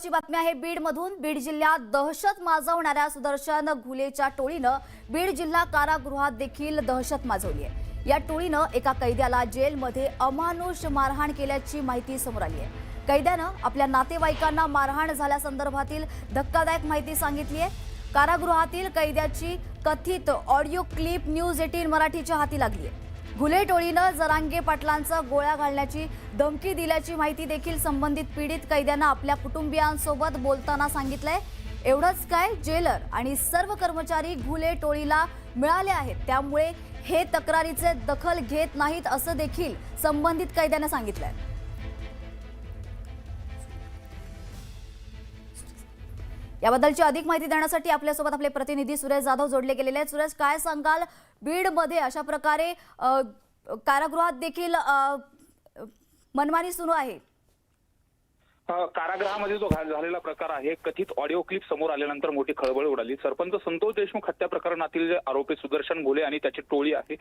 महत्त्वाची बातमी आहे बीडमधून। बीड जिल्ह्यात दहशत माजवणाऱ्या सुदर्शन घुलेच्या टोळीनं बीड जिल्हा कारागृहात देखील दहशत माजवली आहे। या टोळीनं एका कैद्याला जेलमध्ये अमानुष मारहाण केल्याची माहिती समोर आली आहे। कैद्यानं आपल्या नातेवाईकांना मारहाण झाल्यासंदर्भातील धक्कादायक माहिती सांगितली आहे। कारागृहातील कैद्याची कथित ऑडिओ क्लिप न्यूज 18 मराठीच्या हाती लागली आहे। घुले टोळीनं जरांगे पाटलांचा गोळ्या घालण्याची धमकी दिल्याची माहिती देखील संबंधित पीडित कैद्यांना आपल्या कुटुंबियांसोबत बोलताना सांगितलंय। एवढंच काय, जेलर आणि सर्व कर्मचारी घुले टोळीला मिळाले आहेत, त्यामुळे हे तक्रारीचे दखल घेत नाहीत असं देखील संबंधित कैद्यांना सांगितलंय। याबद्दलची अधिक माहिती देण्यासाठी आपल्यासोबत आपले प्रतिनिधी सुरेश जाधव जोडले गेलेले आहेत। सुरेश, काय सांगाल, बीड मध्ये अशा प्रकारे कारागृहात देखील मनमानी सुरू आहे? कारागृहामध्ये जो झालेला प्रकार आहे, कथित ऑडिओ क्लिप समोर आल्यानंतर मोठी खळबळ उडाली। सरपंच संतोष देशमुख हत्या प्रकरणातील जे आरोपी सुदर्शन घुले आणि त्याची टोळी आहे,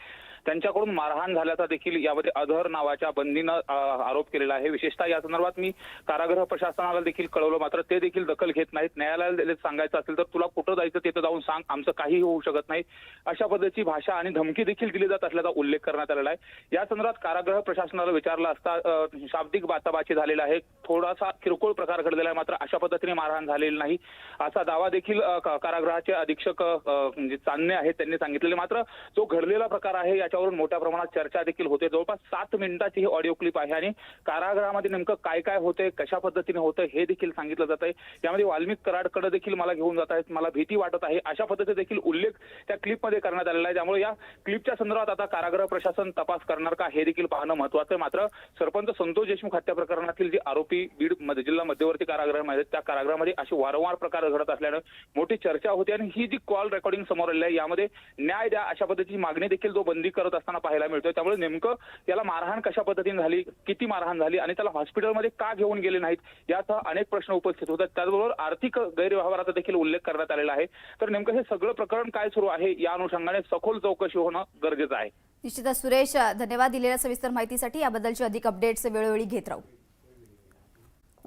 त्यांच्याकडून मारहाण झाल्याचा देखील यामध्ये अधर नावाच्या बंदीनं आरोप केलेला आहे। विशेषतः या संदर्भात मी कारागृह प्रशासनाला देखील कळवलं, मात्र ते देखील दखल घेत नाहीत। न्यायालयाला सांगायचं असेल तर तुला कुठं जायचं तिथं जाऊन सांग, आमचं काहीही होऊ शकत नाही, अशा पद्धतीची भाषा आणि धमकी देखील दिली जात असल्याचा उल्लेख करण्यात आलेला आहे। या संदर्भात कारागृह प्रशासनाला विचारलं असता शाब्दिक बाचाबाची झालेला आहे, थोडासा किरकोळ प्रकार घडलेला आहे, मात्र अशा पद्धतीने मारहाण झालेली नाही असा दावा देखील कारागृहाचे अधीक्षक चांदणे आहेत त्यांनी सांगितलेले। मात्र जो घडलेला प्रकार आहे याच्यावरून मोठ्या प्रमाणात चर्चा देखील होते। जवळपास 7 मिनिटाची ही ऑडिओ क्लिप आहे आणि कारागृहामध्ये नेमकं काय काय होतंय, कशा पद्धतीने होतंय हे देखील सांगितलं जात आहे। यामध्ये वाल्मिक कराडकडे देखील मला घेऊन जात आहेत, मला भीती वाटत आहे, अशा पद्धतीने देखील उल्लेख त्या क्लिपमध्ये करण्यात आलेला आहे। त्यामुळे या क्लिपच्या संदर्भात आता कारागृह प्रशासन तपास करणार का हे देखील पाहणं महत्त्वाचं आहे। मात्र सरपंच संतोष देशमुख हत्या प्रकरणातील जे आरोपी बीड जिल्हा मध्यवर्ती कारागृहामध्ये त्या कारागृहामध्ये असे वारंवार प्रकार घडत असल्यानं मोठी चर्चा होती आणि ही जी कॉल रेकॉर्डिंग समोर आलेली आहे यामध्ये न्याय द्या अशा पद्धतीची मागणी देखील जो बंदी करत असताना पाहायला मिळतोय। त्यामुळे नेमकं याला मारहाण कशा पद्धतीने झाली, किती मारहाण झाली आणि त्याला हॉस्पिटलमध्ये का घेऊन गेले नाहीत याचा अनेक प्रश्न उपस्थित होतात। त्याचबरोबर आर्थिक गैरव्यवहाराचा देखील उल्लेख करण्यात आलेला आहे। तर नेमकं हे सगळं प्रकरण काय सुरू आहे या अनुषंगाने सखोल चौकशी होणं गरजेचं आहे। निश्चितच सुरेश, धन्यवाद दिलेल्या सविस्तर माहितीसाठी। याबद्दलची अधिक अपडेट्स वेळोवेळी घेत राहू।